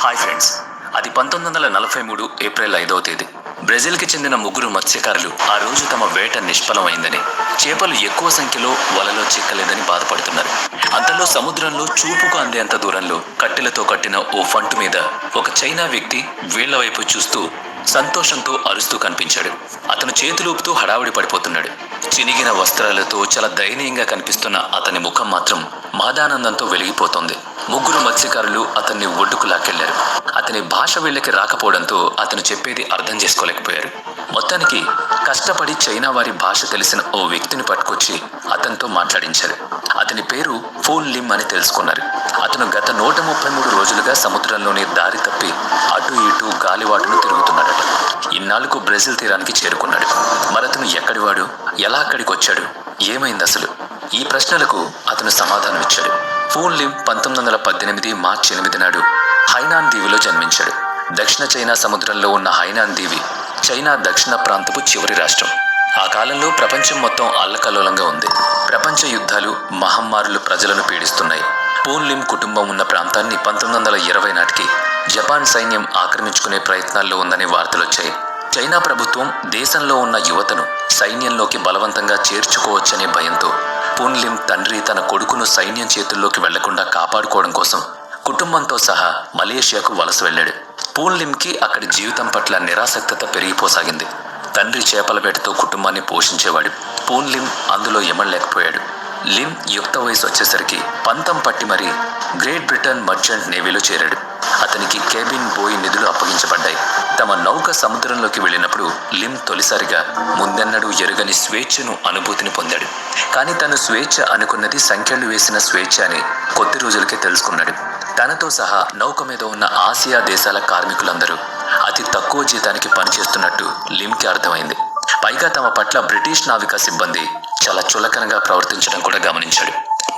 Hi friends, అది 1943 April 5వ తేదీ. బ్రెజిల్కి చెందిన ముగ్గురు మత్స్యకారులు ఆ రోజు తమ వేట నిష్ఫలమైందని, చేపలు ఎక్కువ సంఖ్యలో వలలో చిక్కలేదని బాధపడుతున్నారు. అంతలో సముద్రంలో చూపుకు అందేంత దూరంలో కట్టెలతో కట్టిన ఓ ఫంటు మీద ఒక చైనా వ్యక్తి వీళ్ల వైపు చూస్తూ సంతోషంతో అరుస్తూ కనిపించాడు. అతను చేతులూపుతూ హడావుడి పడిపోతున్నాడు. చినిగిన వస్త్రాలతో చాలా దయనీయంగా కనిపిస్తున్న అతని ముఖం మాత్రం మహదానందంతో వెలిగిపోతోంది. ముగ్గురు మత్స్యకారులు అతన్ని ఒడ్డుకు లాక్కెళ్లారు. అతని భాష వీళ్ళకి రాకపోవడంతో అతను చెప్పేది అర్థం చేసుకోలేకపోయారు. మొత్తానికి కష్టపడి చైనా వారి భాష తెలిసిన ఓ వ్యక్తిని పట్టుకొచ్చి అతనితో మాట్లాడించారు. అతని పేరు ఫూన్ లిమ్ అని తెలుసుకున్నారు. అతను గత 133 రోజులుగా సముద్రంలోనే దారి తప్పి అటు ఇటు గాలివాటును తిరుగుతున్నాడట. ఇన్నాళ్లకు బ్రెజిల్ తీరానికి చేరుకున్నాడు. మరతను ఎక్కడివాడు, ఎలా అక్కడికి వచ్చాడు, ఏమైంది అసలు? ఈ ప్రశ్నలకు అతను సమాధానం ఇచ్చాడు. ఫూన్ లిమ్ 1918 మార్చి 8 నాడు హైనాన్ దీవిలో జన్మించాడు. దక్షిణ చైనా సముద్రంలో ఉన్న హైనాన్ దీవి చైనా దక్షిణ ప్రాంతపు చివరి రాష్ట్రం. ఆ కాలంలో ప్రపంచం మొత్తం అల్లకల్లోలంగా ఉంది. ప్రపంచ యుద్ధాలు, మహమ్మారులు ప్రజలను పీడిస్తున్నాయి. ఫూన్ లిమ్ కుటుంబం ఉన్న ప్రాంతాన్ని 1920 నాటికి జపాన్ సైన్యం ఆక్రమించుకునే ప్రయత్నాల్లో ఉందనే వార్తలొచ్చాయి. చైనా ప్రభుత్వం దేశంలో ఉన్న యువతను సైన్యంలోకి బలవంతంగా చేర్చుకోవచ్చనే భయంతో ఫూన్ లిమ్ తండ్రి తన కొడుకును సైన్యం చేతుల్లోకి వెళ్లకుండా కాపాడుకోవడం కోసం కుటుంబంతో సహా మలేషియాకు వలస వెళ్లాడు. ఫూన్ లిమ్కి అక్కడి జీవితం పట్ల నిరాసక్తత పెరిగిపోసాగింది. తండ్రి చేపల వేటతో కుటుంబాన్ని పోషించేవాడు. ఫూన్ లిమ్ అందులో ఎమడలేకపోయాడు. లిమ్ యుక్త వయసు వచ్చేసరికి పంతం పట్టి మరీ గ్రేట్ బ్రిటన్ మర్చెంట్ నేవీలో చేరాడు. అతనికి కేబిన్ బోయ్ నిధులు అప్పగించబడ్డాయి. తమ నౌక సముద్రంలోకి వెళ్ళినప్పుడు లిమ్ తొలిసారిగా ముందెన్నడూ ఎరుగని స్వేచ్ఛను అనుభూతిని పొందాడు. కానీ తను స్వేచ్ఛ అనుకున్నది సంఖ్యలు వేసిన స్వేచ్ఛ అని కొద్ది రోజులకే తెలుసుకున్నాడు. తనతో సహా నౌక మీద ఉన్న ఆసియా దేశాల కార్మికులందరూ అతి తక్కువ జీతానికి పనిచేస్తున్నట్టు లిమ్కి అర్థమైంది. పైగా తమ పట్ల బ్రిటిష్ నావికా సిబ్బంది చాలా చులకనగా ప్రవర్తించడం కూడా గమనించాడు.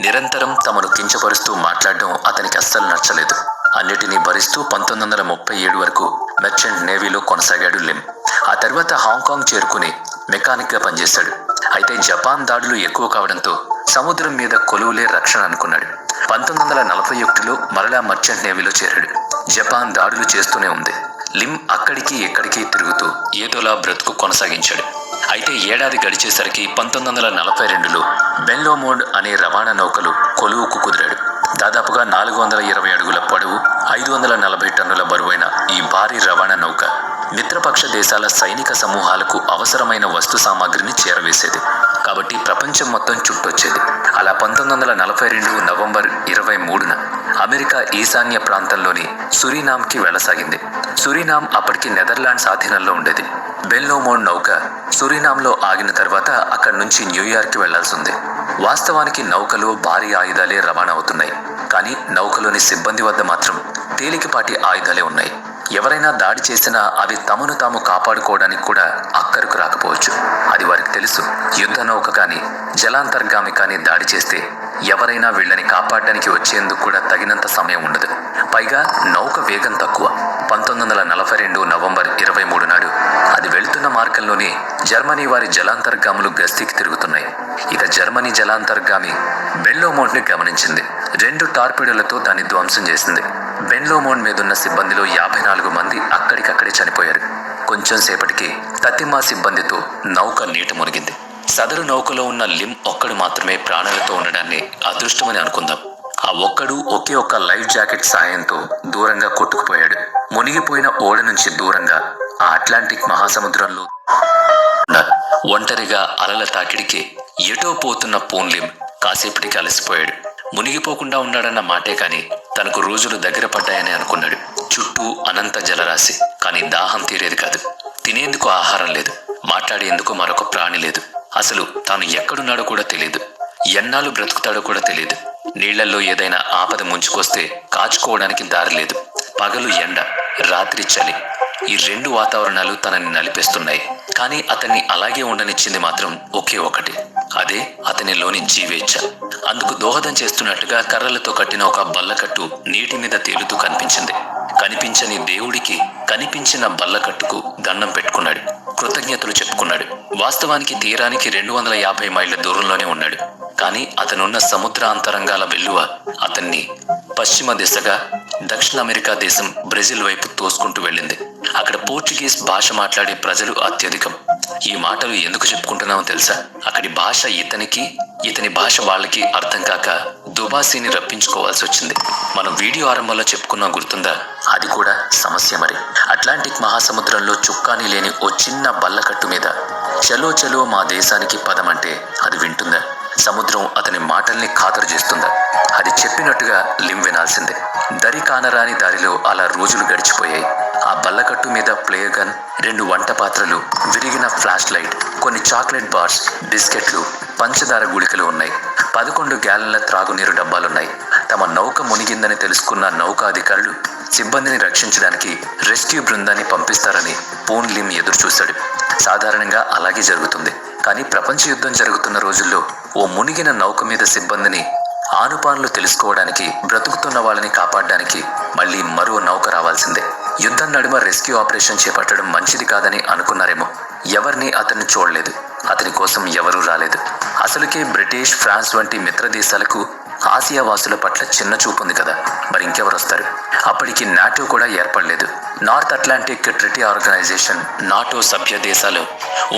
నిరంతరం తమను కించపరుస్తూ మాట్లాడడం అతనికి అస్సలు నచ్చలేదు. అన్నిటినీ భరిస్తూ 1937 వరకు మెర్చెంట్ నేవీలో కొనసాగాడు లిమ్. ఆ తర్వాత హాంకాంగ్ చేరుకుని మెకానిక్గా పనిచేశాడు. అయితే జపాన్ దాడులు ఎక్కువ కావడంతో సముద్రం మీద కొలువులే రక్షణ అనుకున్నాడు. 1941లో మరలా మర్చెంట్ నేవీలో చేరాడు. జపాన్ దాడులు చేస్తూనే ఉంది. లిమ్ అక్కడికి ఎక్కడికి తిరుగుతూ ఏదోలా బ్రతుకు కొనసాగించాడు. అయితే ఏడాది గడిచేసరికి 1942లో బెన్లోమోండ్ అనే రవాణా నౌకలు కొలువుకు కుదిరాడు. దాదాపుగా 420 అడుగుల పొడవు, 540 టన్నుల బరువైన ఈ భారీ రవాణా నౌక మిత్రపక్ష దేశాల సైనిక సమూహాలకు అవసరమైన వస్తు సామాగ్రిని చేరవేసేది. కాబట్టి ప్రపంచం మొత్తం చుట్టొచ్చేది. అలా 1942 నవంబర్ 23న అమెరికా ఈశాన్య ప్రాంతంలోని సురినామ్కి వెళ్లసాగింది. సురినామ్ అప్పటికి నెదర్లాండ్స్ ఆధీనంలో ఉండేది. బెన్లోమోండ్ నౌక సురినామ్లో ఆగిన తర్వాత అక్కడి నుంచి న్యూయార్క్కి వెళ్లాల్సి ఉంది. వాస్తవానికి నౌకలో భారీ ఆయుధాలే రవాణా అవుతున్నాయి. కానీ నౌకలోని సిబ్బంది వద్ద మాత్రం తేలికపాటి ఆయుధాలే ఉన్నాయి. ఎవరైనా దాడి చేసినా అవి తమను తాము కాపాడుకోవడానికి కూడా అక్కరకు రాకపోవచ్చు. అది వారికి తెలుసు. యుద్ధ నౌక కానీ జలాంతర్గామి కానీ దాడి చేస్తే ఎవరైనా వీళ్ళని కాపాడడానికి వచ్చేందుకు కూడా తగినంత సమయం ఉండదు. పైగా నౌక వేగం తక్కువ. 1942 నవంబర్ 23 నాడు అది వెళ్తున్న మార్గంలోనే జర్మనీ వారి జలాంతర్గాములు గస్తీకి తిరుగుతున్నాయి. ఇక జర్మనీ జలాంతర్గామి బెన్లోమోండ్ని గమనించింది. 2 టార్పిడోలతో దాన్ని ధ్వంసం చేసింది. బెన్లోమోండ్ మీదున్న సిబ్బందిలో 54 మంది అక్కడికక్కడే చనిపోయారు. కొంచెం సేపటికి తతిమా సిబ్బందితో నౌక నీట మునిగింది. సదరు నౌకలో ఉన్న లిమ్ ఒక్కడు మాత్రమే ప్రాణాలతో ఉండడాన్ని అదృష్టమని అనుకుందాం. ఆ ఒక్కడు ఒకే ఒక్క లైఫ్ జాకెట్ సాయంతో దూరంగా కొట్టుకుపోయాడు. మునిగిపోయిన ఓడ నుంచి దూరంగా ఆ అట్లాంటిక్ మహాసముద్రంలో ఒంటరిగా అలల తాకిడికి ఎటో పోతున్న ఫూన్ లిమ్ కాసేపటికి అలసిపోయాడు. మునిగిపోకుండా ఉన్నాడన్న మాటే కాని తనకు రోజులు దగ్గర పడ్డాయని అనుకున్నాడు. చుట్టూ అనంత జలరాశి, కానీ దాహం తీరేది కాదు. తినేందుకు ఆహారం లేదు, మాట్లాడేందుకు మరొక ప్రాణి లేదు. అసలు తాను ఎక్కడున్నాడో కూడా తెలియదు. ఎన్నాళ్ళు బ్రతుకుతాడో కూడా తెలియదు. నీళ్లల్లో ఏదైనా ఆపద ముంచుకొస్తే కాచుకోవడానికి దారి లేదు. పగలు ఎండ, రాత్రి చలి, ఈ 2 వాతావరణాలు తనని నలిపేస్తున్నాయి. కానీ అతన్ని అలాగే ఉండనిచ్చింది మాత్రం ఒకే ఒకటి. అదే అతనిలోని జీవేచ్ఛ. అందుకు దోహదం చేస్తున్నట్టుగా కర్రలతో కట్టిన ఒక బల్లకట్టు నీటి మీద తేలుతూ కనిపించింది. కనిపించని దేవుడికి కనిపించిన బల్లకట్టుకు దండం పెట్టుకున్నాడు. కృతజ్ఞతలు చెప్పుకున్నాడు. వాస్తవానికి తీరానికి 250 మైళ్ళ దూరంలోనే ఉన్నాడు. కానీ అతనున్న సముద్ర అంతరంగాల వెల్లువ అతన్ని పశ్చిమ దిశగా దక్షిణ అమెరికా దేశం బ్రెజిల్ వైపు తోసుకుంటూ వెళ్ళింది. అక్కడ పోర్చుగీస్ భాష మాట్లాడే ప్రజలు అత్యధికం. ఈ మాటలు ఎందుకు చెప్పుకుంటున్నామో తెలుసా? అక్కడి భాష ఇతని భాష వాళ్ళకి అర్థం కాక దుబాసీని రప్పించుకోవాల్సి వచ్చింది. మనం వీడియో ఆరంభంలో చెప్పుకున్నాం, గుర్తుందా? అది కూడా సమస్య మరి. అట్లాంటిక్ మహాసముద్రంలో చుక్కాని లేని ఓ చిన్న బల్లకట్టు మీద చలో చలో మా దేశానికి పదమంటే అది వింటుందా? సముద్రం అతని మాటల్ని ఖాతరు చేస్తుందా? అది చెప్పినట్టుగా లిమ్ వినాల్సిందే. దరి కానరాని దారిలో అలా రోజులు గడిచిపోయాయి. ఆ బల్లకట్టు మీద ప్లేయర్ గన్, 2 వంట పాత్రలు, విరిగిన ఫ్లాష్ లైట్, కొన్ని చాక్లెట్ బార్స్, బిస్కెట్లు, పంచదార గుళికలు ఉన్నాయి. 11 గ్యాలన్ల త్రాగునీరు డబ్బాలున్నాయి. తమ నౌక మునిగిందని తెలుసుకున్న నౌకాధికారులు సిబ్బందిని రక్షించడానికి రెస్క్యూ బృందాన్ని పంపిస్తారని పూన్ లిమ్ ఎదురు చూశాడు. సాధారణంగా అలాగే జరుగుతుంది. కానీ ప్రపంచ యుద్ధం జరుగుతున్న రోజుల్లో ఓ మునిగిన నౌక మీద సిబ్బందిని ఆనుపానులు తెలుసుకోవడానికి, బ్రతుకుతున్న వాళ్ళని కాపాడడానికి మళ్ళీ మరో నౌక రావాల్సిందే. యుద్ధం నడుమ రెస్క్యూ ఆపరేషన్ చేపట్టడం మంచిది కాదని అనుకున్నారేమో. ఎవరిని అతన్ని చూడలేదు. అతని కోసం ఎవరూ రాలేదు. అసలుకే బ్రిటిష్, ఫ్రాన్స్ వంటి మిత్ర దేశాలకు ఆసియా వాసుల పట్ల చిన్న చూపు ఉంది కదా, మరి ఇంకెవరు వస్తారు? అప్పటికి నాటో కూడా ఏర్పడలేదు. North Atlantic Treaty Organisation, NATO సభ్య దేశాలు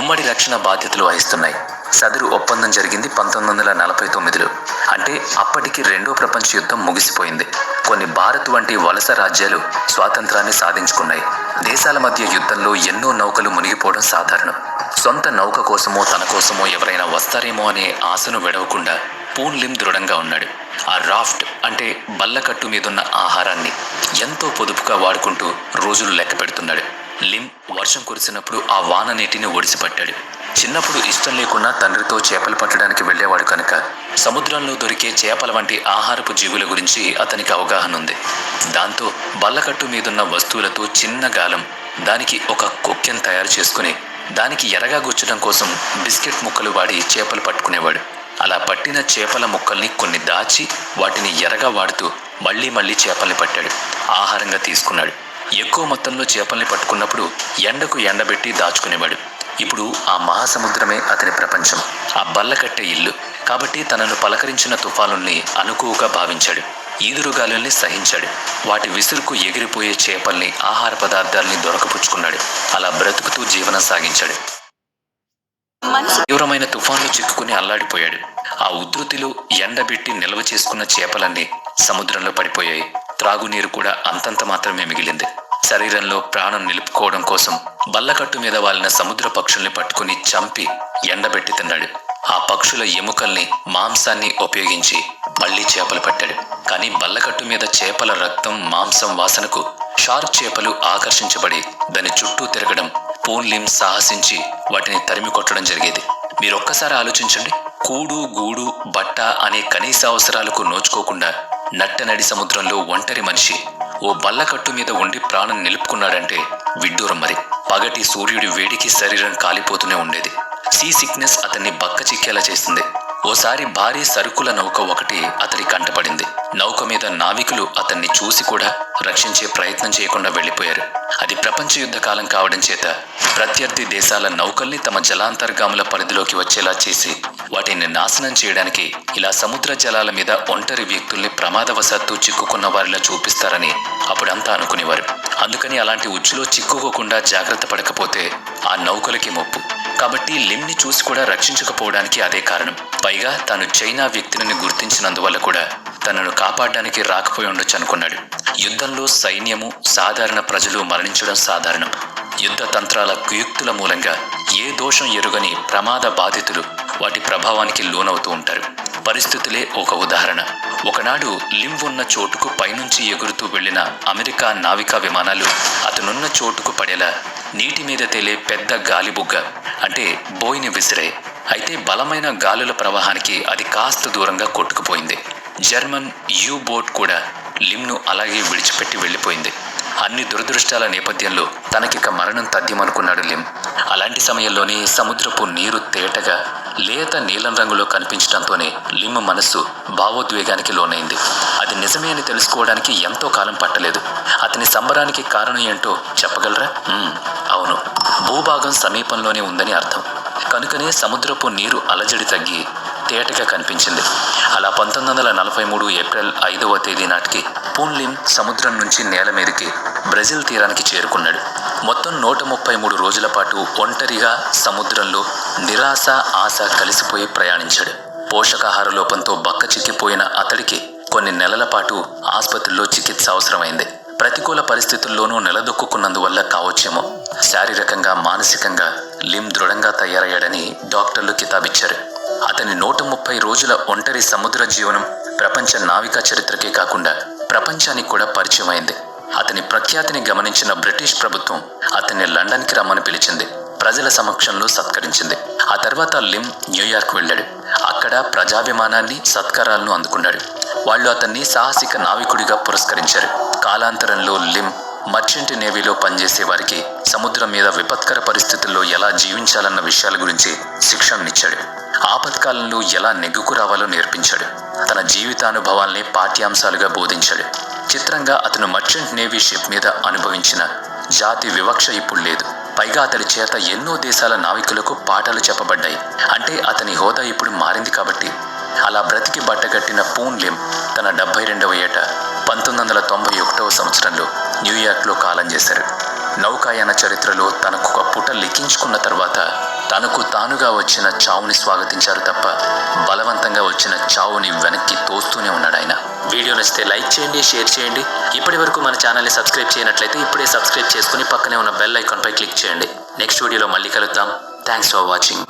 ఉమ్మడి రక్షణ బాధ్యతలు వహిస్తున్నాయి. సదరు ఒప్పందం జరిగింది 1949లో. అంటే అప్పటికి 2వ ప్రపంచ యుద్ధం ముగిసిపోయింది. కొన్ని భారత్ వంటి వలస రాజ్యాలు స్వాతంత్రాన్ని సాధించుకున్నాయి. దేశాల మధ్య యుద్ధంలో ఎన్నో నౌకలు మునిగిపోవడం సాధారణం. సొంత నౌక కోసమో తన కోసమో ఎవరైనా వస్తారేమో అనే ఆశను విడవకుండా పూన్ లిమ్ దృఢంగా ఉన్నాడు. ఆ రాఫ్ట్ అంటే బల్లకట్టు మీదున్న ఆహారాన్ని ఎంతో పొదుపుగా వాడుకుంటూ రోజులు లెక్క పెడుతున్నాడు. లిమ్ వర్షం కురిసినప్పుడు ఆ వాన నీటిని ఒడిసిపట్టాడు. చిన్నప్పుడు ఇష్టం లేకున్నా తండ్రితో చేపలు పట్టడానికి వెళ్ళేవాడు కనుక సముద్రంలో దొరికే చేపల వంటి ఆహారపు జీవుల గురించి అతనికి అవగాహన ఉంది. దాంతో బల్లకట్టు మీదున్న వస్తువులతో చిన్న గాలం, దానికి ఒక కొక్కెం తయారు చేసుకుని దానికి ఎరగా గుచ్చడం కోసం బిస్కెట్ ముక్కలు వాడి చేపలు పట్టుకునేవాడు. అలా పట్టిన చేపల ముక్కల్ని కొన్ని దాచి వాటిని ఎరగా వాడుతూ మళ్ళీ మళ్ళీ చేపల్ని పట్టాడు. ఆహారంగా తీసుకున్నాడు. ఎక్కువ మొత్తంలో చేపల్ని పట్టుకున్నప్పుడు ఎండకు ఎండబెట్టి దాచుకునేవాడు. ఇప్పుడు ఆ మహాసముద్రమే అతని ప్రపంచం, ఆ బల్లకట్టె ఇల్లు. కాబట్టి తనను పలకరించిన తుఫానుల్ని అనుకువగా భావించాడు. ఈదురుగాలుల్ని సహించాడు. వాటి విసురుకు ఎగిరిపోయే చేపల్ని, ఆహార పదార్థాల్ని దొరకపుచ్చుకున్నాడు. అలా బ్రతుకుతూ జీవనం సాగించాడు. తీవ్రమైన తుఫాన్లు చిక్కుకుని అల్లాడిపోయాడు. ఆ ఉధృతిలో ఎండబెట్టి నిల్వ చేసుకున్న చేపలన్నీ సముద్రంలో పడిపోయాయి. త్రాగునీరు కూడా అంతంత మాత్రమే మిగిలింది. శరీరంలో ప్రాణం నిలుపుకోవడం కోసం బల్లకట్టు మీద వాలిన సముద్ర పక్షుల్ని పట్టుకుని చంపి ఎండబెట్టి తిన్నాడు. ఆ పక్షుల ఎముకల్ని, మాంసాన్ని ఉపయోగించి మళ్లీ చేపలు పట్టాడు. కానీ బల్లకట్టు మీద చేపల రక్తం, మాంసం వాసనకు షార్క్ చేపలు ఆకర్షించబడి దాని చుట్టూ తిరగడం, పూన్ లిమ్ సాహసించి వాటిని తరిమి కొట్టడం జరిగేది. మీరొక్కసారి ఆలోచించండి. కూడు, గూడు, బట్ట అనే కనీస అవసరాలకు నోచుకోకుండా నట్టనడి సముద్రంలో ఒంటరి మనిషి ఓ బల్లకట్టు మీద ఉండి ప్రాణం నిలుపుకున్నాడంటే విడ్డూరం మరి. పగటి సూర్యుడి వేడికి శరీరం కాలిపోతూనే ఉండేది. సీ సిక్నెస్ అతన్ని బక్క చిక్కేలా చేస్తుంది. ఓసారి భారీ సరుకుల నౌక ఒకటి అతడి కంటపడింది. నౌక మీద నావికులు అతన్ని చూసి కూడా రక్షించే ప్రయత్నం చేయకుండా వెళ్లిపోయారు. అది ప్రపంచ యుద్ధ కాలం కావడం చేత ప్రత్యర్థి దేశాల నౌకల్ని తమ జలాంతర్గాముల పరిధిలోకి వచ్చేలా చేసి వాటిని నాశనం చేయడానికి ఇలా సముద్ర జలాల మీద ఒంటరి వ్యక్తుల్ని ప్రమాదవశాత్తు చిక్కుకున్న వారిలా చూపిస్తారని అప్పుడంతా అనుకునేవారు. అందుకని అలాంటి ఉచ్చులో చిక్కుకోకుండా జాగ్రత్త పడకపోతే ఆ నౌకలకి ముప్పు. కాబట్టి లిమ్ని చూసి కూడా రక్షించకపోవడానికి అదే కారణం. పైగా తాను చైనా వ్యక్తిని గుర్తించినందువల్ల కూడా తనను కాపాడడానికి రాకపోయి ఉండొచ్చు అనుకున్నాడు. యుద్ధంలో సైన్యము, సాధారణ ప్రజలు మరణించడం సాధారణం. యుద్ధ తంత్రాల కుయుక్తుల మూలంగా ఏ దోషం ఎరుగని ప్రమాద బాధితులు వాటి ప్రభావానికి లోనవుతూ ఉంటారు. పరిస్థితులే ఒక ఉదాహరణ. ఒకనాడు లిమ్ ఉన్న చోటుకు పైనుంచి ఎగురుతూ వెళ్లిన అమెరికా నావికా విమానాలు అతనున్న చోటుకు పడేలా నీటి మీద తేలే పెద్ద గాలిబుగ్గ అంటే బోయిని విసిరాయి. అయితే బలమైన గాలుల ప్రవాహానికి అది కాస్త దూరంగా కొట్టుకుపోయింది. జర్మన్ యూ బోట్ కూడా లిమ్ను అలాగే విడిచిపెట్టి వెళ్లిపోయింది. అన్ని దురదృష్టాల నేపథ్యంలో తనకిక మరణం తథ్యమనుకున్నాడు లిమ్. అలాంటి సమయంలోనే సముద్రపు నీరు తేటగా లేత నీలం రంగులో కనిపించడంతోనే లిమ్ మనస్సు భావోద్వేగానికి లోనైంది. అది నిజమే అని తెలుసుకోవడానికి ఎంతో కాలం పట్టలేదు. అతని సంబరానికి కారణం ఏంటో చెప్పగలరా? అవును, భూభాగం సమీపంలోనే ఉందని అర్థం. కనుకనే సముద్రపు నీరు అలజడి తగ్గి తేటగా కనిపించింది. అలా 1943 ఏప్రిల్ 5వ తేదీ నాటికి పూన్ లిమ్ సముద్రం నుంచి నేల మీదకి బ్రెజిల్ తీరానికి చేరుకున్నాడు. మొత్తం 133 రోజుల పాటు ఒంటరిగా సముద్రంలో నిరాశ ఆశ కలిసిపోయి ప్రయాణించాడు. పోషకాహార లోపంతో బక్క చిక్కిపోయిన అతడికి కొన్ని నెలల పాటు ఆసుపత్రిలో చికిత్స అవసరమైంది. ప్రతికూల పరిస్థితుల్లోనూ నిలదొక్కున్నందువల్ల కావచ్చేమో శారీరకంగా మానసికంగా లిమ్ దృఢంగా తయారయ్యాడని డాక్టర్లు కితాబిచ్చారు. అతని 130 రోజుల ఒంటరి సముద్ర జీవనం ప్రపంచ నావికా చరిత్రకే కాకుండా ప్రపంచానికి కూడా పరిచయమైంది. అతని ప్రఖ్యాతిని గమనించిన బ్రిటిష్ ప్రభుత్వం అతన్ని లండన్కి రమ్మని పిలిచింది. ప్రజల సమక్షంలో సత్కరించింది. ఆ తర్వాత లిమ్ న్యూయార్క్ వెళ్ళాడు. అక్కడ ప్రజాభిమానాన్ని సత్కారాలను అందుకున్నాడు. వాళ్ళు అతన్ని సాహసిక నావికుడిగా పురస్కరించారు. కాలాంతరంలో లిమ్ మర్చెంట్ నేవీలో పనిచేసే వారికి సముద్రం మీద విపత్కర పరిస్థితుల్లో ఎలా జీవించాలన్న విషయాల గురించి శిక్షణనిచ్చాడు. ఆపత్కాలంలో ఎలా నెగ్గుకు రావాలో నేర్పించాడు. తన జీవితానుభవాల్ని పాఠ్యాంశాలుగా బోధించాడు. చిత్రంగా అతను మర్చెంట్ నేవీ షిప్ మీద అనుభవించిన జాతి వివక్ష ఇప్పుడు లేదు. పైగా అతడి చేత ఎన్నో దేశాల నావికులకు పాఠాలు చెప్పబడ్డాయి. అంటే అతని హోదా ఇప్పుడు మారింది కాబట్టి. అలా బ్రతికి బట్టగట్టిన పూన్ లిమ్ తన 72వ ఏట 1991వ సంవత్సరంలో న్యూయార్క్లో కాలం చేశారు. నౌకాయాన చరిత్రలో తనకు ఒక పుట లిఖించుకున్న తర్వాత తనకు తానుగా వచ్చిన చావుని స్వాగతించారు తప్ప బలవంతంగా వచ్చిన చావుని వెనక్కి తోస్తూనే ఉన్నాడు ఆయన. వీడియో నచ్చితే లైక్ చేయండి, షేర్ చేయండి. ఇప్పటి వరకు మన ఛానల్ని సబ్స్క్రైబ్ చేయనట్లయితే ఇప్పుడే సబ్స్క్రైబ్ చేసుకుని పక్కనే ఉన్న బెల్ ఐకాన్పై క్లిక్ చేయండి. నెక్స్ట్ వీడియోలో మళ్ళీ కలుద్దాం. Thanks for watching.